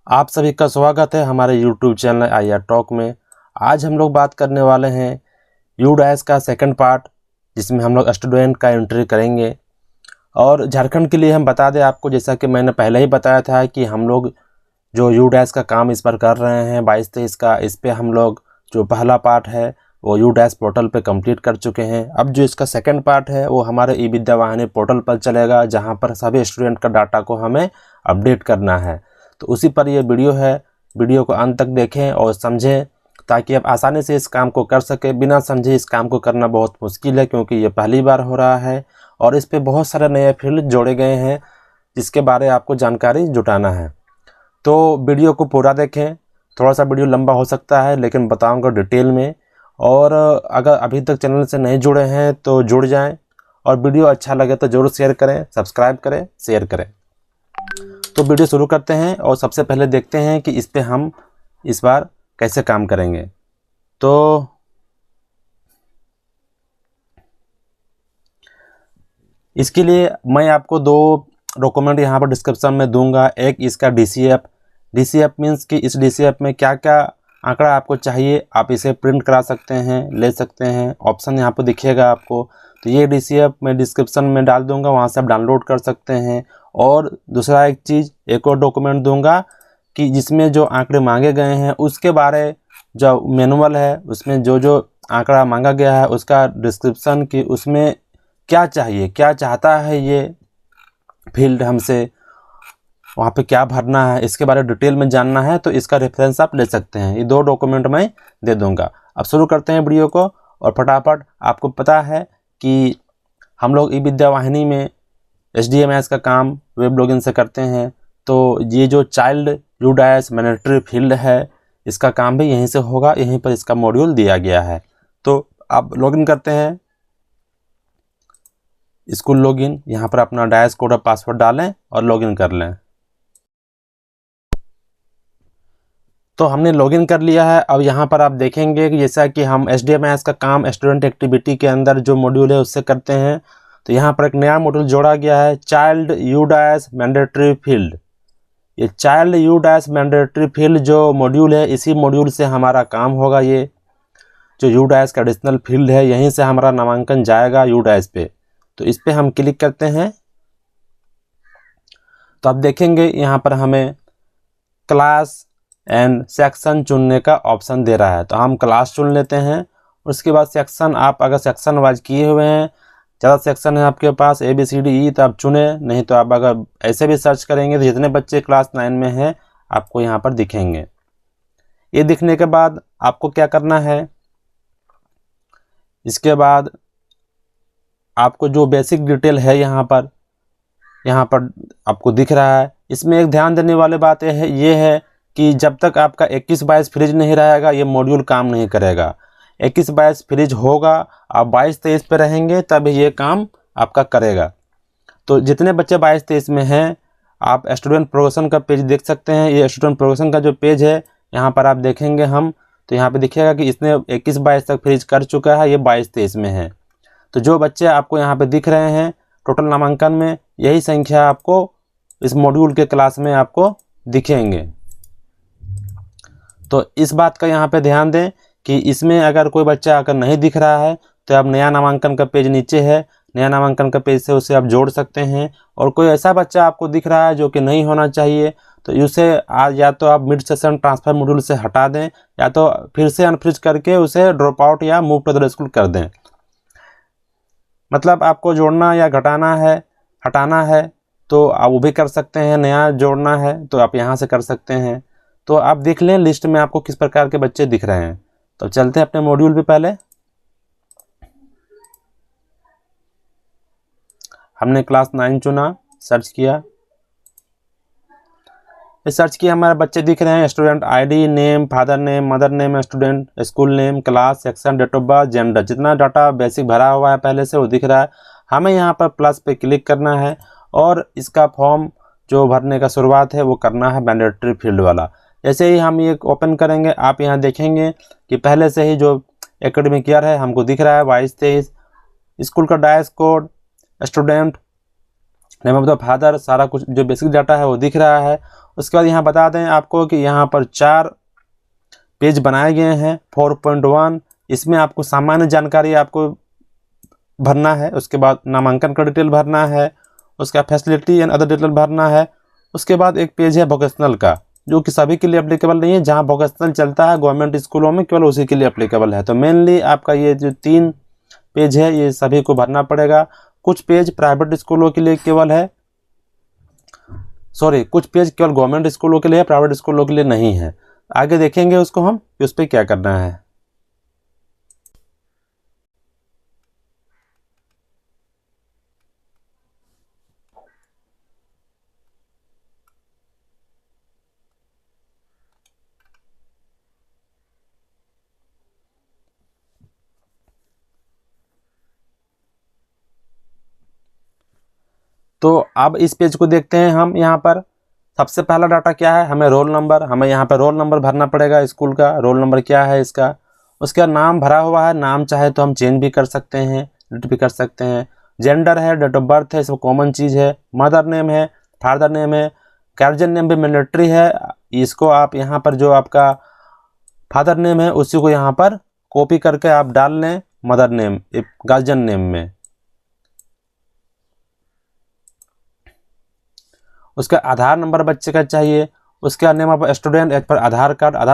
आप सभी का स्वागत है हमारे YouTube चैनल IR टॉक में। आज हम लोग बात करने वाले हैं यूडैश का सेकंड पार्ट, जिसमें हम लोग स्टूडेंट का एंट्री करेंगे। और झारखंड के लिए हम बता दें आपको, जैसा कि मैंने पहले ही बताया था कि हम लोग जो यूडैश का काम इस पर कर रहे हैं 22-23 का, इस पर हम लोग जो पहला पार्ट है वो यूडैश पोर्टल पे कंप्लीट कर चुके हैं। अब जो इसका सेकंड पार्ट है वो हमारे ई विद्या वाहिनी पोर्टल पर चलेगा, जहाँ पर सभी स्टूडेंट का डाटा को हमें अपडेट करना है। तो उसी पर ये वीडियो है। वीडियो को अंत तक देखें और समझें, ताकि आप आसानी से इस काम को कर सकें। बिना समझे इस काम को करना बहुत मुश्किल है, क्योंकि ये पहली बार हो रहा है और इस पे बहुत सारे नए फील्ड जोड़े गए हैं, जिसके बारे आपको जानकारी जुटाना है। तो वीडियो को पूरा देखें। थोड़ा सा वीडियो लंबा हो सकता है, लेकिन बताऊंगा डिटेल में। और अगर अभी तक चैनल से नहीं जुड़े हैं तो जुड़ जाएं, और वीडियो अच्छा लगे तो ज़रूर शेयर करें, सब्सक्राइब करें, शेयर करें। तो वीडियो शुरू करते हैं और सबसे पहले देखते हैं कि इस पे हम इस बार कैसे काम करेंगे। तो इसके लिए मैं आपको दो डॉक्यूमेंट यहाँ पर डिस्क्रिप्शन में दूंगा। एक इसका DCF मीन्स कि इस DCF में क्या क्या आंकड़ा आपको चाहिए, आप इसे प्रिंट करा सकते हैं, ले सकते हैं। ऑप्शन यहाँ पर दिखेगा आपको। तो ये DCF मैं डिस्क्रिप्शन में डाल दूंगा, वहाँ से आप डाउनलोड कर सकते हैं। और दूसरा एक और डॉक्यूमेंट दूंगा कि जिसमें जो आंकड़े मांगे गए हैं उसके बारे जो मैनुअल है, उसमें जो जो आंकड़ा मांगा गया है उसका डिस्क्रिप्शन कि उसमें क्या चाहिए, क्या चाहता है ये फील्ड हमसे, वहाँ पे क्या भरना है, इसके बारे में डिटेल में जानना है तो इसका रेफरेंस आप ले सकते हैं। ये दो डॉक्यूमेंट मैं दे दूंगा। अब शुरू करते हैं वीडियो को। और फटाफट, आपको पता है कि हम लोग ई विद्या वाहिनी में HDMS का काम वेब लॉगिन से करते हैं। तो ये जो चाइल्ड यूडैश मैंडेटरी फील्ड है, इसका काम भी यहीं से होगा, यहीं पर इसका मॉड्यूल दिया गया है। तो आप लॉगिन करते हैं, स्कूल लॉगिन, यहाँ पर अपना डैश कोड और पासवर्ड डालें और लॉगिन कर लें। तो हमने लॉगिन कर लिया है। अब यहाँ पर आप देखेंगे कि जैसा कि हम HDMS का काम स्टूडेंट एक्टिविटी के अंदर जो मॉड्यूल है उससे करते हैं, तो यहाँ पर एक नया मॉड्यूल जोड़ा गया है, चाइल्ड यूडैश मैंडेटरी फील्ड। ये चाइल्ड यूडैश मैंडेटरी फील्ड जो मॉड्यूल है, इसी मॉड्यूल से हमारा काम होगा। ये जो यूडैश का एडिशनल फील्ड है, यहीं से हमारा नामांकन जाएगा यूडैश पे। तो इस पे हम क्लिक करते हैं। तो आप देखेंगे यहाँ पर हमें क्लास एंड सेक्शन चुनने का ऑप्शन दे रहा है। तो हम क्लास चुन लेते हैं। उसके बाद सेक्शन, आप अगर सेक्शन वाइज किए हुए हैं, ज़्यादा सेक्शन है आपके पास ABCDE, तो आप चुने। नहीं तो आप अगर ऐसे भी सर्च करेंगे तो जितने बच्चे क्लास 9 में हैं आपको यहाँ पर दिखेंगे। ये दिखने के बाद आपको क्या करना है, इसके बाद आपको जो बेसिक डिटेल है यहाँ पर आपको दिख रहा है। इसमें एक ध्यान देने वाली बात ये है कि जब तक आपका 21-22 फ्रिज नहीं रहेगा ये मॉड्यूल काम नहीं करेगा। 21-22 फ्रिज होगा, आप 22-23 पे रहेंगे तब ये काम आपका करेगा। तो जितने बच्चे 22-23 में हैं, आप स्टूडेंट प्रोग्रेशन का पेज देख सकते हैं। ये स्टूडेंट प्रोग्रेशन का जो पेज है, यहाँ पर आप देखेंगे तो यहाँ पे दिखेगा कि इसने 21-22 तक फ्रिज कर चुका है, ये 22-23 में है। तो जो बच्चे आपको यहाँ पे दिख रहे हैं टोटल नामांकन में, यही संख्या आपको इस मॉड्यूल के क्लास में आपको दिखेंगे। तो इस बात का यहाँ पे ध्यान दें कि इसमें अगर कोई बच्चा अगर नहीं दिख रहा है तो आप नया नामांकन का पेज नीचे है, नया नामांकन का पेज से उसे आप जोड़ सकते हैं। और कोई ऐसा बच्चा आपको दिख रहा है जो कि नहीं होना चाहिए, तो उसे या तो आप मिड सेशन ट्रांसफर मॉड्यूल से हटा दें, या तो फिर से अनफ्रिज करके उसे ड्रॉप आउट या मूव टू अदर स्कूल कर दें। मतलब आपको जोड़ना या घटाना है, हटाना है तो आप वो भी कर सकते हैं। नया जोड़ना है तो आप यहाँ से कर सकते हैं। तो आप देख लें लिस्ट में आपको किस प्रकार के बच्चे दिख रहे हैं। तो चलते हैं अपने मॉड्यूल पे। पहले हमने क्लास 9 चुना, सर्च किया। सर्च किया, हमारे बच्चे दिख रहे हैं। Student ID, name, father name, mother name, student school name, class, section, date of birth, gender, जितना डाटा बेसिक भरा हुआ है पहले से वो दिख रहा है। हमें यहाँ पर प्लस पे क्लिक करना है और इसका फॉर्म जो भरने का शुरुआत है वो करना है मैंडेटरी फील्ड वाला। जैसे ही हम ये ओपन करेंगे, आप यहाँ देखेंगे कि पहले से ही जो एकेडमिक ईयर है हमको दिख रहा है 22-23, स्कूल का dash code, student name of the father, सारा कुछ जो बेसिक डाटा है वो दिख रहा है। उसके बाद यहाँ बता दें आपको कि यहाँ पर 4 पेज बनाए गए हैं 4.1। इसमें आपको सामान्य जानकारी आपको भरना है, उसके बाद नामांकन का डिटेल भरना है, उसका फैसिलिटी एंड अदर डिटेल भरना है। उसके बाद एक पेज है वोकेशनल का, जो कि सभी के लिए एप्लीकेबल नहीं है। जहाँ वोकेशनल चलता है गवर्नमेंट स्कूलों में केवल उसी के लिए एप्लीकेबल है। तो मेनली आपका ये जो 3 पेज है ये सभी को भरना पड़ेगा। कुछ पेज प्राइवेट स्कूलों के लिए केवल है, कुछ पेज केवल गवर्नमेंट स्कूलों के लिए है, प्राइवेट स्कूलों के लिए नहीं है। आगे देखेंगे उसको हम कि उस पर क्या करना है। तो अब इस पेज को देखते हैं हम। यहाँ पर सबसे पहला डाटा क्या है, हमें रोल नंबर, हमें यहाँ पर रोल नंबर भरना पड़ेगा स्कूल का। रोल नंबर क्या है इसका। उसका नाम भरा हुआ है, नाम चाहे तो हम चेंज भी कर सकते हैं, एडिट भी कर सकते हैं। जेंडर है, डेट ऑफ बर्थ है, सब कॉमन चीज़ है। मदर नेम है, फादर नेम है, गार्जियन नेम भी मैंडेटरी है। इसको आप यहाँ पर जो आपका फादर नेम है उसी को यहाँ पर कॉपी करके आप डाल लें मदर नेम गार्जियन नेम में। उसका आधार नंबर बच्चे का चाहिए। उसका name of student as per Aadhaar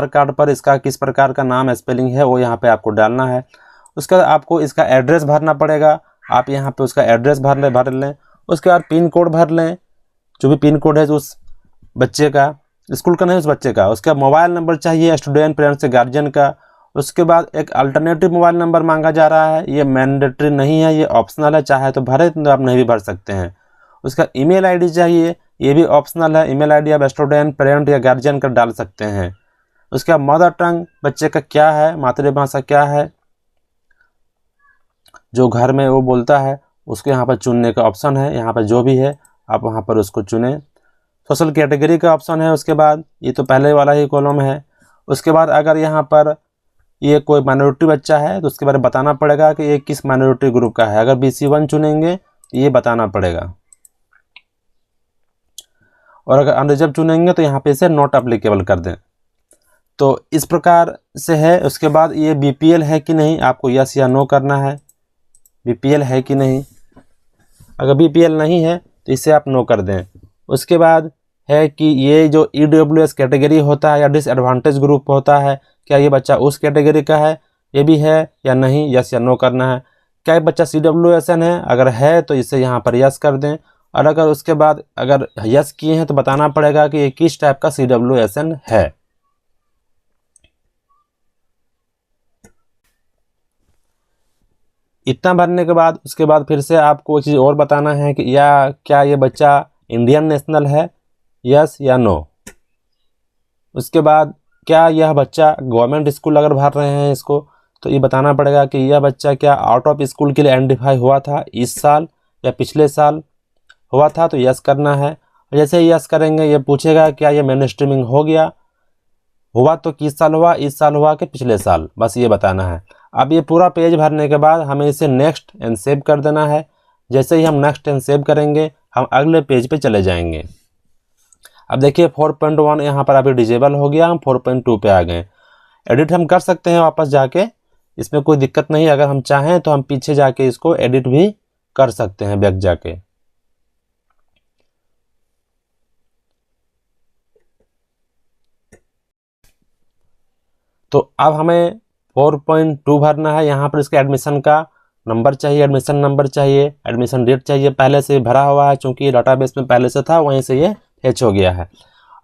card पर इसका किस प्रकार का नाम स्पेलिंग है वो यहाँ पे आपको डालना है। उसका आपको इसका एड्रेस भरना पड़ेगा, आप यहाँ पे उसका एड्रेस भर लें। उसके बाद पिन कोड भर लें, जो भी पिन कोड है उस बच्चे का, स्कूल का नहीं उस बच्चे का। उसका मोबाइल नंबर चाहिए स्टूडेंट पेरेंट्स से गार्जियन का। उसके बाद एक अल्टरनेटिव मोबाइल नंबर मांगा जा रहा है, ये मैंडेटरी नहीं है, ये ऑप्शनल है, चाहे तो भरे तो आप नहीं भी भर सकते हैं। उसका ईमेल आईडी चाहिए, ये भी ऑप्शनल है, ईमेल आईडी आप स्टूडेंट पेरेंट या गार्जियन का डाल सकते हैं। उसका मदर टंग बच्चे का क्या है, मातृभाषा क्या है, जो घर में वो बोलता है उसको यहाँ पर चुनने का ऑप्शन है। यहाँ पर जो भी है आप वहाँ पर उसको चुनें। सोशल कैटेगरी का ऑप्शन है। उसके बाद ये तो पहले वाला ही कॉलम है। उसके बाद अगर यहाँ पर ये कोई माइनॉरिटी बच्चा है तो उसके बारे में बताना पड़ेगा कि ये किस माइनॉरिटी ग्रुप का है। अगर BC1 चुनेंगे तो ये बताना पड़ेगा, और अगर अनरिजर्व चुनेंगे तो यहाँ पे इसे नॉट अप्लीकेबल कर दें। तो इस प्रकार से है। उसके बाद ये BPL है कि नहीं, आपको यस या नो करना है, BPL है कि नहीं। अगर BPL नहीं है तो इसे आप नो कर दें। उसके बाद है कि ये जो EWS कैटेगरी होता है या डिसएडवांटेज ग्रुप होता है, क्या ये बच्चा उस कैटेगरी का है, ये भी है या नहीं, यस या नो करना है। क्या ये बच्चा CWSN है, अगर है तो इसे यहाँ पर यस कर दें। और अगर उसके बाद अगर यस किए हैं तो बताना पड़ेगा कि ये किस टाइप का CWSN है। इतना भरने के बाद उसके बाद फिर से आपको एक चीज़ और बताना है कि क्या ये बच्चा इंडियन नेशनल है, यस या नो। उसके बाद क्या यह बच्चा गवर्नमेंट स्कूल अगर भर रहे हैं इसको तो ये बताना पड़ेगा कि यह बच्चा क्या आउट ऑफ स्कूल के लिए आइडेंटिफाई हुआ था इस साल या पिछले साल हुआ था, तो यस करना है। जैसे ही यस करेंगे ये पूछेगा क्या ये मेन स्ट्रीमिंग हो गया, हुआ तो किस साल हुआ, इस साल हुआ कि पिछले साल, बस ये बताना है। अब ये पूरा पेज भरने के बाद हमें इसे नेक्स्ट एंड सेव कर देना है। जैसे ही हम नेक्स्ट एंड सेव करेंगे हम अगले पेज पे चले जाएंगे। अब देखिए 4.1 यहाँ पर अभी डिजेबल हो गया, हम 4.2 पे आ गए। एडिट हम कर सकते हैं वापस जाके, इसमें कोई दिक्कत नहीं। अगर हम चाहें तो हम पीछे जाके इसको एडिट भी कर सकते हैं बैक जाके। तो अब हमें 4.2 भरना है। यहाँ पर इसके एडमिशन का नंबर चाहिए, एडमिशन नंबर चाहिए, एडमिशन डेट चाहिए, पहले से भरा हुआ है चूँकि ये डाटाबेस में पहले से था, वहीं से ये फेच हो गया है।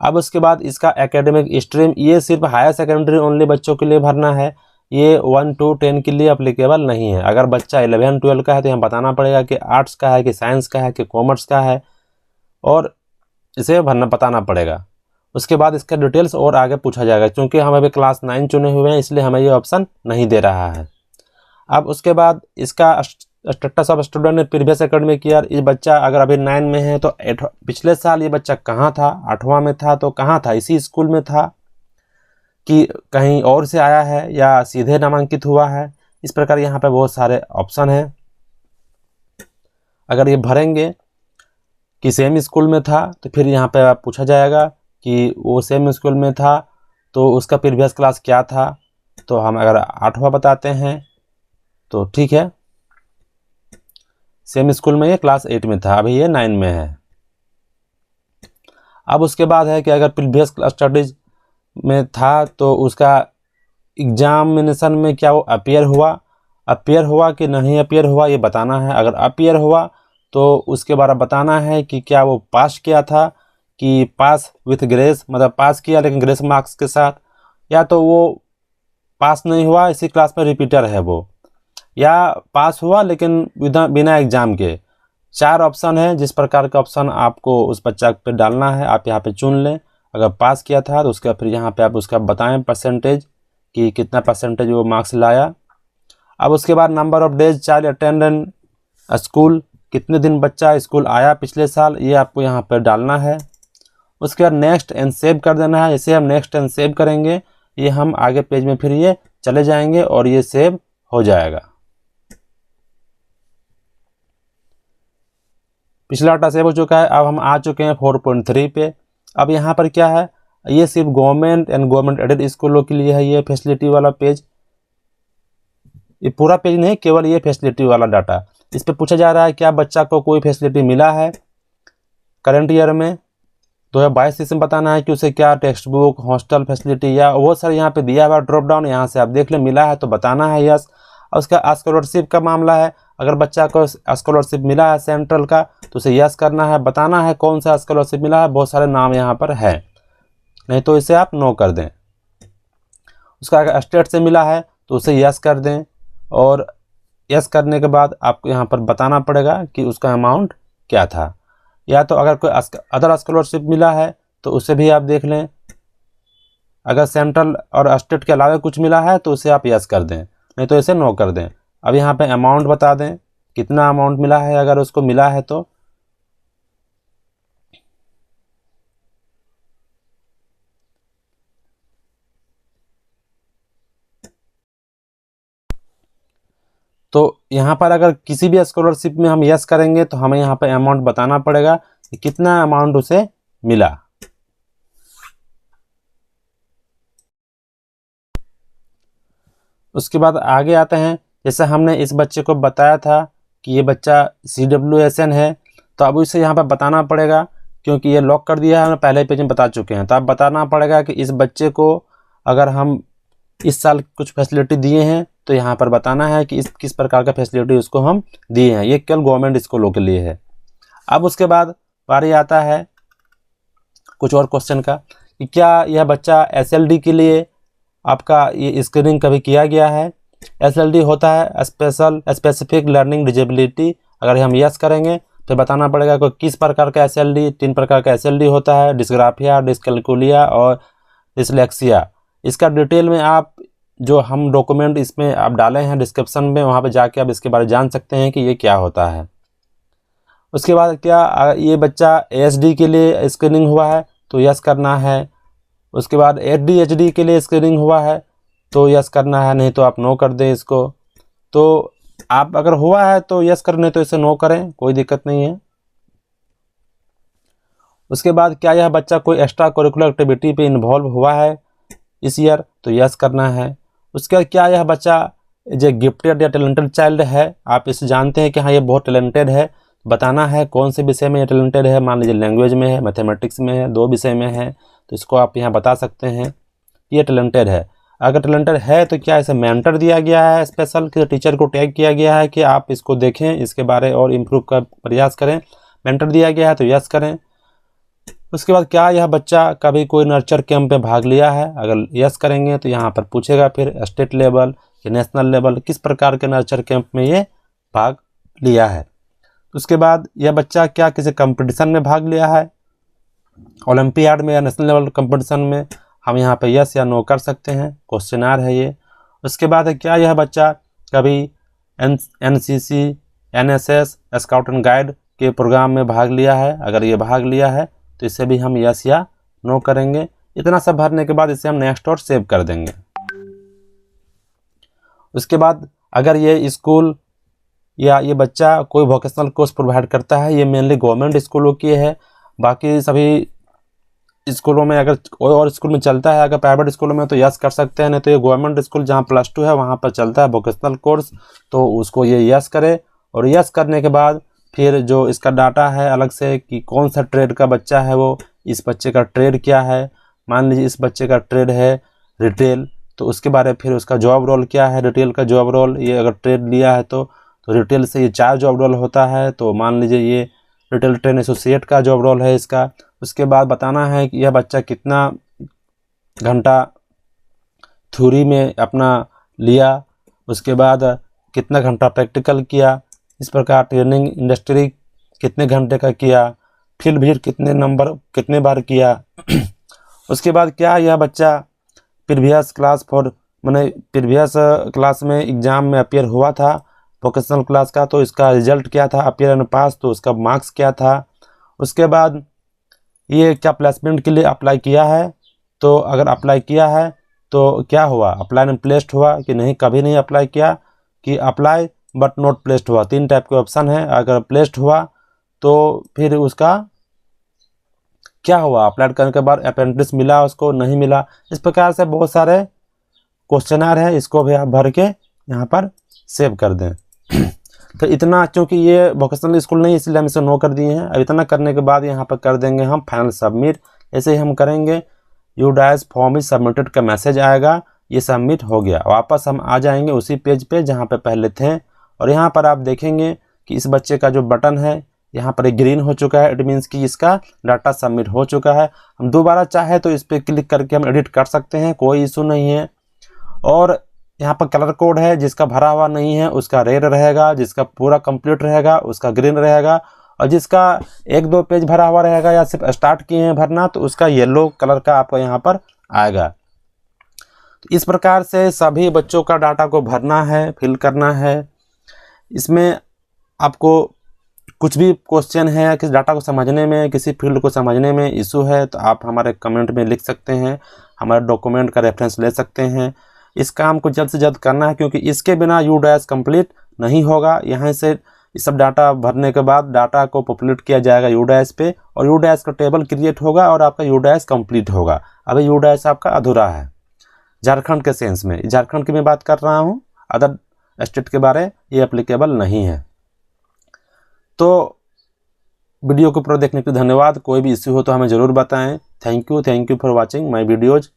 अब उसके बाद इसका एकेडमिक स्ट्रीम, ये सिर्फ हायर सेकेंडरी ओनली बच्चों के लिए भरना है, ये 1 to 10 के लिए अप्लीकेबल नहीं है। अगर बच्चा 11-12 का है तो यहाँ बताना पड़ेगा कि आर्ट्स का है कि साइंस का है कि कॉमर्स का है, और इसे बताना पड़ेगा। उसके बाद इसका डिटेल्स और आगे पूछा जाएगा। क्योंकि हम अभी क्लास 9 चुने हुए हैं इसलिए हमें ये ऑप्शन नहीं दे रहा है। अब उसके बाद इसका status of student previous academic year, ये बच्चा अगर अभी 9 में है तो पिछले साल ये बच्चा कहाँ था, 8वां में था तो कहाँ था, इसी स्कूल में था कि कहीं और से आया है या सीधे नामांकित हुआ है। इस प्रकार यहाँ पे बहुत सारे ऑप्शन हैं। अगर ये भरेंगे कि सेम स्कूल में था तो फिर यहाँ पे पूछा जाएगा कि वो सेम स्कूल में था तो उसका प्रीवियस क्लास क्या था। तो हम अगर 8वां बताते हैं तो ठीक है, सेम स्कूल में ये क्लास 8 में था, अभी ये 9 में है। अब उसके बाद है कि अगर प्रीवियस स्टडीज में था तो उसका एग्जामिनेशन में क्या वो अपियर हुआ कि नहीं अपियर हुआ, ये बताना है। अगर अपियर हुआ तो उसके बारे में बताना है कि क्या वो पास किया था, कि पास विथ ग्रेस, मतलब पास किया लेकिन ग्रेस मार्क्स के साथ, या तो वो पास नहीं हुआ, इसी क्लास में रिपीटर है वो, या पास हुआ लेकिन बिना एग्ज़ाम के। 4 ऑप्शन है, जिस प्रकार का ऑप्शन आपको उस बच्चा पे डालना है आप यहाँ पे चुन लें। अगर पास किया था तो उसका फिर यहाँ पे आप उसका बताएं परसेंटेज कि कितना परसेंटेज वो मार्क्स लाया। अब उसके बाद number of days child attendant school, कितने दिन बच्चा स्कूल आया पिछले साल, ये आपको यहाँ पर डालना है। उसके बाद नेक्स्ट एंड सेव कर देना है। जैसे हम नेक्स्ट एंड सेव करेंगे ये हम आगे पेज में फिर ये चले जाएंगे और ये सेव हो जाएगा। पिछला डाटा सेव हो चुका है। अब हम आ चुके हैं 4.3 पे। अब यहाँ पर क्या है, ये सिर्फ गवर्नमेंट एंड गवर्नमेंट एडेड स्कूलों के लिए है ये फैसिलिटी वाला पेज। ये पूरा पेज नहीं, केवल ये फैसिलिटी वाला डाटा। इस पे पूछा जा रहा है क्या बच्चा को कोई फैसिलिटी मिला है करंट ईयर में 2022-23 में, बताना है कि उसे क्या टेक्स्ट बुक, हॉस्टल फैसिलिटी या वो सर यहाँ पे दिया हुआ ड्रॉप डाउन, यहाँ से आप देख लें, मिला है तो बताना है यस। और उसका स्कॉलरशिप का मामला है, अगर बच्चा को स्कॉलरशिप मिला है सेंट्रल का तो उसे यस करना है, बताना है कौन सा स्कॉलरशिप मिला है, बहुत सारे नाम यहाँ पर है, नहीं तो इसे आप नो कर दें। उसका अगर स्टेट से मिला है तो उसे यस कर दें, और यस करने के बाद आपको यहाँ पर बताना पड़ेगा कि उसका अमाउंट क्या था। या तो अगर कोई अदर स्कॉलरशिप मिला है तो उसे भी आप देख लें, अगर सेंट्रल और स्टेट के अलावा कुछ मिला है तो उसे आप यस कर दें, नहीं तो इसे नो कर दें। अब यहाँ पे अमाउंट बता दें कितना अमाउंट मिला है अगर उसको मिला है तो यहाँ पर अगर किसी भी स्कॉलरशिप में हम यस करेंगे तो हमें यहाँ पे अमाउंट बताना पड़ेगा कि कितना अमाउंट उसे मिला। उसके बाद आगे आते हैं, जैसे हमने इस बच्चे को बताया था कि ये बच्चा CWSN है, तो अब इसे यहाँ पर बताना पड़ेगा, क्योंकि ये लॉक कर दिया है, हम पहले पेज में बता चुके हैं। तो अब बताना पड़ेगा कि इस बच्चे को अगर हम इस साल कुछ फैसिलिटी दिए हैं तो यहाँ पर बताना है कि इस किस प्रकार का फैसिलिटी उसको हम दिए हैं। ये केवल गवर्नमेंट स्कूलों के लिए है। अब उसके बाद बारी आता है कुछ और क्वेश्चन का कि क्या यह बच्चा SLD के लिए आपका ये स्क्रीनिंग कभी किया गया है। SLD होता है स्पेसिफिक लर्निंग डिजेबिलिटी। अगर हम यस करेंगे तो बताना पड़ेगा कि किस प्रकार का SLD। 3 प्रकार का SLD होता है, डिस्ग्राफिया, डिस्कैल्कुलिया और डिसलेक्सिया। इसका डिटेल में आप जो हम डॉक्यूमेंट इसमें आप डाले हैं डिस्क्रिप्शन में, वहाँ पे जाके आप इसके बारे में जान सकते हैं कि ये क्या होता है। उसके बाद क्या ये बच्चा ASD के लिए स्क्रीनिंग हुआ है तो यस करना है। उसके बाद ADHD के लिए स्क्रीनिंग हुआ है तो यस करना है, नहीं तो आप नो कर दें इसको। तो आप अगर हुआ है तो यस करने, तो इसे नो करें, कोई दिक्कत नहीं है। उसके बाद क्या यह बच्चा कोई एक्स्ट्रा करिकुलर एक्टिविटी पे इन्वॉल्व हुआ है इस ईयर, तो यस करना है। उसके बाद क्या यह बच्चा जो गिफ्टेड या टैलेंटेड चाइल्ड है, आप इसे जानते हैं कि हाँ ये बहुत टैलेंटेड है, बताना है कौन से विषय में ये टैलेंटेड है। मान लीजिए लैंग्वेज में है, मैथमेटिक्स में है, 2 विषय में है, तो इसको आप यहाँ बता सकते हैं कि ये टैलेंटेड है। अगर टैलेंटेड है तो क्या इसे मेंटर दिया गया है स्पेशल, कि टीचर को टैग किया गया है कि आप इसको देखें, इसके बारे और इम्प्रूव का प्रयास करें, मेंटर दिया गया है तो यस करें। उसके बाद क्या यह बच्चा कभी कोई नर्चर कैंप में भाग लिया है, अगर यस करेंगे तो यहाँ पर पूछेगा फिर स्टेट लेवल या नेशनल लेवल किस प्रकार के नर्चर कैंप में ये भाग लिया है। उसके बाद यह बच्चा क्या किसी कंपटीशन में भाग लिया है, ओलंपियाड में या नेशनल लेवल कंपटीशन में, हम यहाँ पे यस या नो कर सकते हैं, क्वेश्चनर है ये। उसके बाद है क्या यह बच्चा कभी NCC, NSS, scout and guide के प्रोग्राम में भाग लिया है, अगर ये भाग लिया है तो इसे भी हम यस या नो करेंगे। इतना सब भरने के बाद इसे हम नेक्स्ट और सेव कर देंगे। उसके बाद अगर ये स्कूल या ये बच्चा कोई वोकेशनल कोर्स प्रोवाइड करता है, ये मेनली गवर्नमेंट स्कूलों की है, बाकी सभी स्कूलों में अगर कोई और स्कूल में चलता है, अगर प्राइवेट स्कूलों में तो यस कर सकते हैं, नहीं तो ये गवर्नमेंट स्कूल जहाँ +2 है वहाँ पर चलता है वोकेशनल कोर्स, तो उसको ये यस करे। और यस करने के बाद फिर जो इसका डाटा है अलग से कि कौन सा ट्रेड का बच्चा है, वो इस बच्चे का ट्रेड क्या है। मान लीजिए इस बच्चे का ट्रेड है रिटेल, तो उसके बारे में फिर उसका जॉब रोल क्या है, रिटेल का जॉब रोल, ये अगर ट्रेड लिया है तो रिटेल से ये 4 जॉब रोल होता है, तो मान लीजिए ये रिटेल ट्रेड एसोसिएट का जॉब रोल है इसका। उसके बाद बताना है कि यह बच्चा कितना घंटा थ्योरी में अपना लिया, उसके बाद कितना घंटा प्रैक्टिकल किया, इस प्रकार ट्रेनिंग इंडस्ट्री कितने घंटे का किया, फील्ड विजिट कितने बार किया। उसके बाद क्या यह बच्चा प्रीवियस क्लास में एग्ज़ाम में अपियर हुआ था वोकेशनल क्लास का, तो इसका रिजल्ट क्या था, अपियर एंड पास, तो उसका मार्क्स क्या था। उसके बाद ये क्या प्लेसमेंट के लिए अप्लाई किया है, तो अगर अप्लाई किया है तो क्या हुआ, अप्लाई एंड प्लेस्ड हुआ कि नहीं, कभी नहीं अप्लाई किया, कि अप्लाई बट नॉट प्लेस्ड हुआ। 3 टाइप के ऑप्शन है, अगर प्लेस्ड हुआ तो फिर उसका क्या हुआ, अप्लाई करने के बाद अप्रेंटिस मिला उसको, नहीं मिला। इस प्रकार से बहुत सारे क्वेश्चनर है, इसको भी आप भर के यहाँ पर सेव कर दें। तो इतना, क्योंकि ये वोकेशनल स्कूल नहीं इसलिए हम इसे नो कर दिए हैं। अब इतना करने के बाद यहाँ पर कर देंगे हम फाइनल सबमिट। ऐसे ही हम करेंगे, UDAS फॉर्म इज सबमिटेड का मैसेज आएगा, ये सबमिट हो गया। वापस हम आ जाएंगे उसी पेज पे जहाँ पे पहले थे, और यहाँ पर आप देखेंगे कि इस बच्चे का जो बटन है यहाँ पर ग्रीन हो चुका है, इट मीन्स कि इसका डाटा सबमिट हो चुका है। हम दोबारा चाहे तो इस पर क्लिक करके हम एडिट कर सकते हैं, कोई इशू नहीं है। और यहाँ पर कलर कोड है, जिसका भरा हुआ नहीं है उसका रेड रहेगा, जिसका पूरा कंप्लीट रहेगा उसका ग्रीन रहेगा, और जिसका 1-2 पेज भरा हुआ रहेगा या सिर्फ स्टार्ट किए हैं भरना तो उसका येलो कलर का आपको यहाँ पर आएगा। तो इस प्रकार से सभी बच्चों का डाटा को भरना है, फिल करना है। इसमें आपको कुछ भी क्वेश्चन है, किस डाटा को समझने में, किसी फील्ड को समझने में इशू है, तो आप हमारे कमेंट में लिख सकते हैं, हमारे डॉक्यूमेंट का रेफरेंस ले सकते हैं। इस काम को जल्द से जल्द करना है, क्योंकि इसके बिना UDAS कंप्लीट नहीं होगा। यहाँ से ये सब डाटा भरने के बाद डाटा को पॉपुलेट किया जाएगा UDAS पे, और UDAS का टेबल क्रिएट होगा और आपका UDAS कंप्लीट होगा। अभी UDAS आपका अधूरा है झारखंड के सेंस में। झारखंड की मैं बात कर रहा हूँ, अदर स्टेट के बारे ये एप्लीकेबल नहीं है। तो वीडियो को पूरा देखने के लिए धन्यवाद। कोई भी इश्यू हो तो हमें ज़रूर बताएं। Thank you for watching my videos.